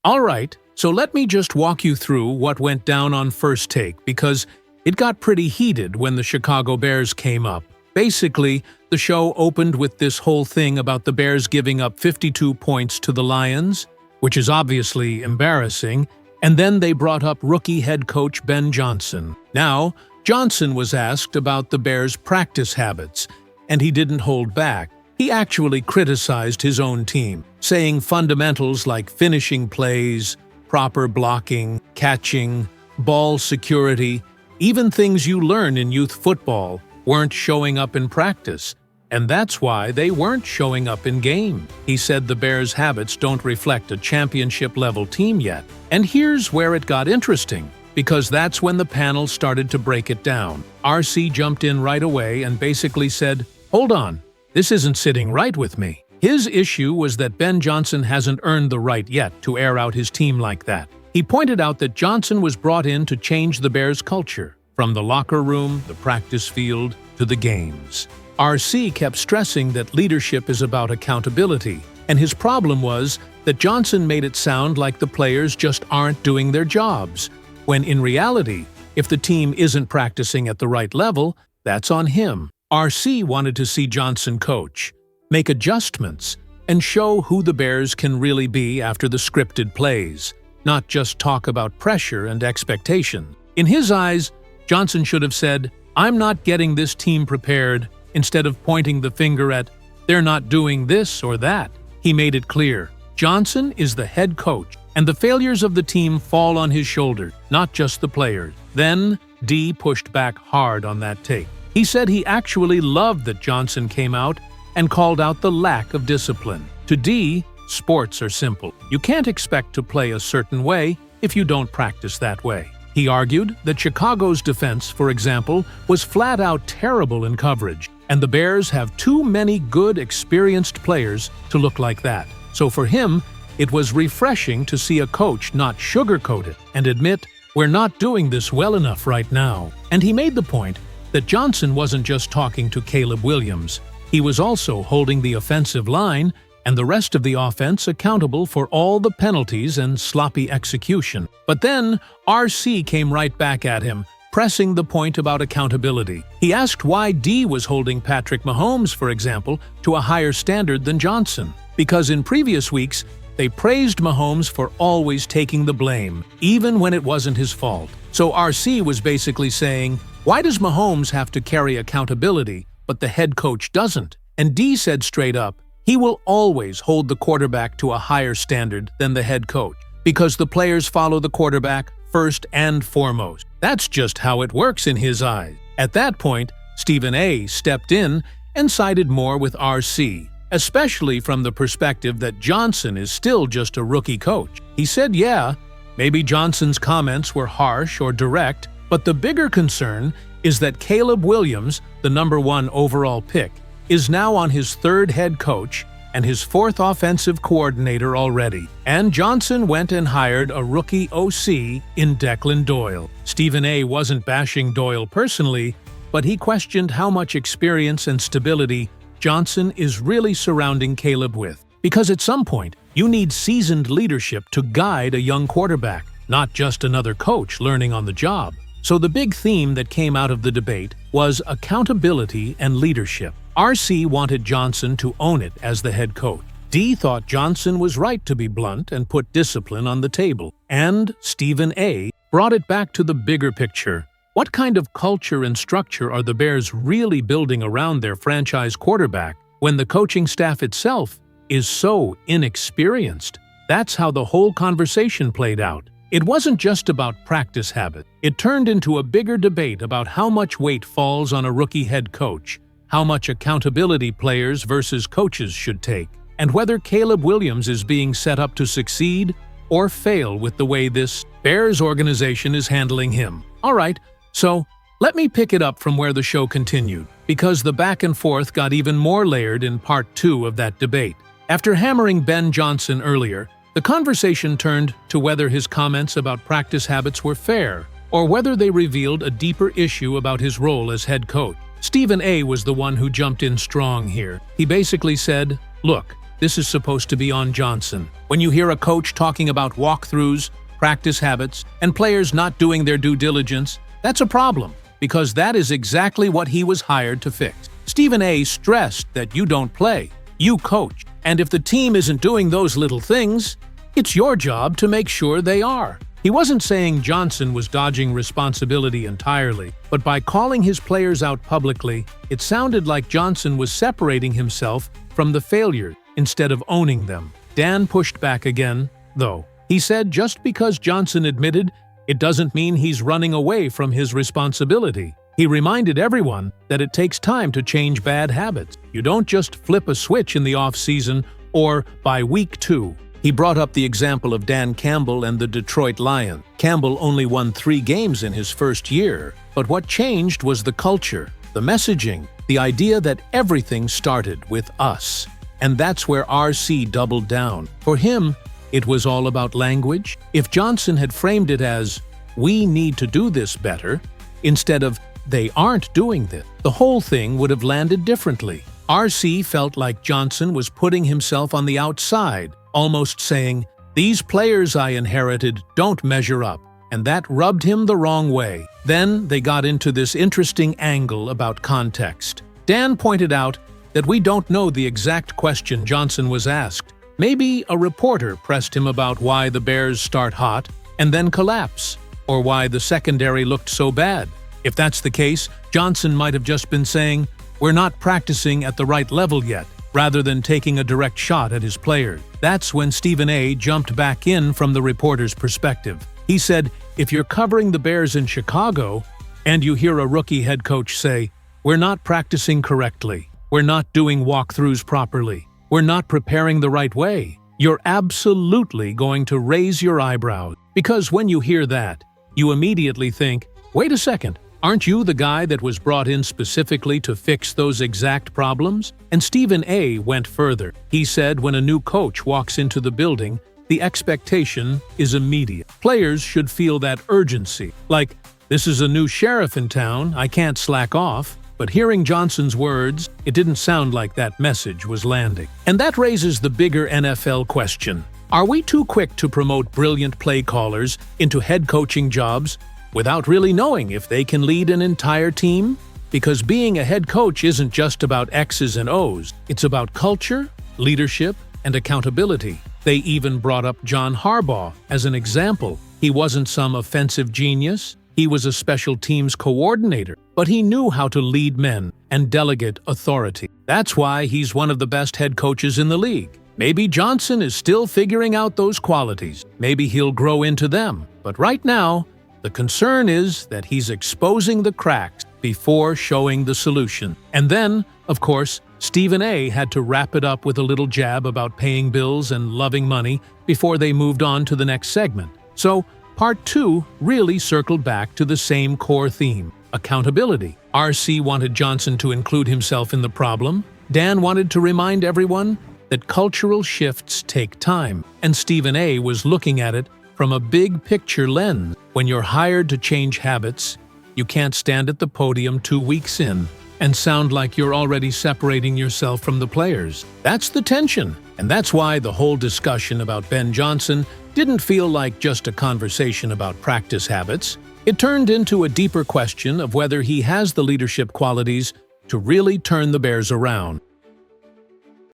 All right, so let me just walk you through what went down on First Take, because it got pretty heated when the Chicago Bears came up. Basically, the show opened with this whole thing about the Bears giving up 52 points to the Lions, which is obviously embarrassing, and then they brought up rookie head coach Ben Johnson. Now, Johnson was asked about the Bears' practice habits, and he didn't hold back. He actually criticized his own team, saying fundamentals like finishing plays, proper blocking, catching, ball security, even things you learn in youth football, weren't showing up in practice, and that's why they weren't showing up in game. He said the Bears' habits don't reflect a championship-level team yet. And here's where it got interesting, because that's when the panel started to break it down. RC jumped in right away and basically said, "Hold on, this isn't sitting right with me." His issue was that Ben Johnson hasn't earned the right yet to air out his team like that. He pointed out that Johnson was brought in to change the Bears' culture, from the locker room, the practice field, to the games. RC kept stressing that leadership is about accountability, and his problem was that Johnson made it sound like the players just aren't doing their jobs, when in reality, if the team isn't practicing at the right level, that's on him. RC wanted to see Johnson coach, make adjustments, and show who the Bears can really be after the scripted plays, not just talk about pressure and expectation. In his eyes, Johnson should have said, "I'm not getting this team prepared," instead of pointing the finger at, "They're not doing this or that." He made it clear, Johnson is the head coach, and the failures of the team fall on his shoulders, not just the players. Then, D pushed back hard on that take. He said he actually loved that Johnson came out and called out the lack of discipline. To D, sports are simple. You can't expect to play a certain way if you don't practice that way. He argued that Chicago's defense, for example, was flat-out terrible in coverage, and the Bears have too many good, experienced players to look like that. So for him, it was refreshing to see a coach not sugarcoat it and admit, "We're not doing this well enough right now." And he made the point that Johnson wasn't just talking to Caleb Williams. He was also holding the offensive line and the rest of the offense accountable for all the penalties and sloppy execution. But then, RC came right back at him, pressing the point about accountability. He asked why D was holding Patrick Mahomes, for example, to a higher standard than Johnson. Because in previous weeks, they praised Mahomes for always taking the blame, even when it wasn't his fault. So RC was basically saying, why does Mahomes have to carry accountability, but the head coach doesn't? And D said straight up, he will always hold the quarterback to a higher standard than the head coach, because the players follow the quarterback first and foremost. That's just how it works in his eyes. At that point, Stephen A. stepped in and sided more with RC, especially from the perspective that Johnson is still just a rookie coach. He said, yeah, maybe Johnson's comments were harsh or direct, but the bigger concern is that Caleb Williams, the #1 overall pick, is now on his third head coach and his fourth offensive coordinator already. And Johnson went and hired a rookie OC in Declan Doyle. Stephen A. wasn't bashing Doyle personally, but he questioned how much experience and stability Johnson is really surrounding Caleb with. Because at some point, you need seasoned leadership to guide a young quarterback, not just another coach learning on the job. So the big theme that came out of the debate was accountability and leadership. RC wanted Johnson to own it as the head coach. D thought Johnson was right to be blunt and put discipline on the table. And Stephen A. brought it back to the bigger picture. What kind of culture and structure are the Bears really building around their franchise quarterback when the coaching staff itself is so inexperienced? That's how the whole conversation played out. It wasn't just about practice habit. It turned into a bigger debate about how much weight falls on a rookie head coach, how much accountability players versus coaches should take, and whether Caleb Williams is being set up to succeed or fail with the way this Bears organization is handling him. All right, so let me pick it up from where the show continued, because the back and forth got even more layered in part 2 of that debate. After hammering Ben Johnson earlier, the conversation turned to whether his comments about practice habits were fair, or whether they revealed a deeper issue about his role as head coach. Stephen A. was the one who jumped in strong here. He basically said, look, this is supposed to be on Johnson. When you hear a coach talking about walkthroughs, practice habits, and players not doing their due diligence, that's a problem, because that is exactly what he was hired to fix. Stephen A. stressed that you don't play, you coach, and if the team isn't doing those little things, it's your job to make sure they are. He wasn't saying Johnson was dodging responsibility entirely, but by calling his players out publicly, it sounded like Johnson was separating himself from the failures instead of owning them. Dan pushed back again, though. He said just because Johnson admitted, it doesn't mean he's running away from his responsibility. He reminded everyone that it takes time to change bad habits. You don't just flip a switch in the off-season or by week 2. He brought up the example of Dan Campbell and the Detroit Lions. Campbell only won 3 games in his first year, but what changed was the culture, the messaging, the idea that everything started with us. And that's where RC doubled down. For him, it was all about language. If Johnson had framed it as, "We need to do this better," instead of, "They aren't doing this," the whole thing would have landed differently. RC felt like Johnson was putting himself on the outside, almost saying, "These players I inherited don't measure up," and that rubbed him the wrong way. Then they got into this interesting angle about context. Dan pointed out that we don't know the exact question Johnson was asked. Maybe a reporter pressed him about why the Bears start hot and then collapse, or why the secondary looked so bad. If that's the case, Johnson might have just been saying, "We're not practicing at the right level yet," rather than taking a direct shot at his players. That's when Stephen A. jumped back in from the reporter's perspective. He said, if you're covering the Bears in Chicago and you hear a rookie head coach say, "We're not practicing correctly, we're not doing walkthroughs properly, we're not preparing the right way," you're absolutely going to raise your eyebrows. Because when you hear that, you immediately think, wait a second, aren't you the guy that was brought in specifically to fix those exact problems? And Stephen A. went further. He said when a new coach walks into the building, the expectation is immediate. Players should feel that urgency, like, this is a new sheriff in town, I can't slack off. But hearing Johnson's words, it didn't sound like that message was landing. And that raises the bigger NFL question. Are we too quick to promote brilliant play callers into head coaching jobs without really knowing if they can lead an entire team? Because being a head coach isn't just about X's and O's. It's about culture, leadership, and accountability. They even brought up John Harbaugh as an example. He wasn't some offensive genius. He was a special teams coordinator, but he knew how to lead men and delegate authority. That's why he's one of the best head coaches in the league. Maybe Johnson is still figuring out those qualities. Maybe he'll grow into them. But right now, the concern is that he's exposing the cracks before showing the solution. And then, of course, Stephen A. had to wrap it up with a little jab about paying bills and loving money before they moved on to the next segment. So, Part 2 really circled back to the same core theme, accountability. RC wanted Johnson to include himself in the problem. Dan wanted to remind everyone that cultural shifts take time, and Stephen A. was looking at it from a big picture lens. When you're hired to change habits, you can't stand at the podium 2 weeks in and sound like you're already separating yourself from the players. That's the tension, and that's why the whole discussion about Ben Johnson didn't feel like just a conversation about practice habits. It turned into a deeper question of whether he has the leadership qualities to really turn the Bears around.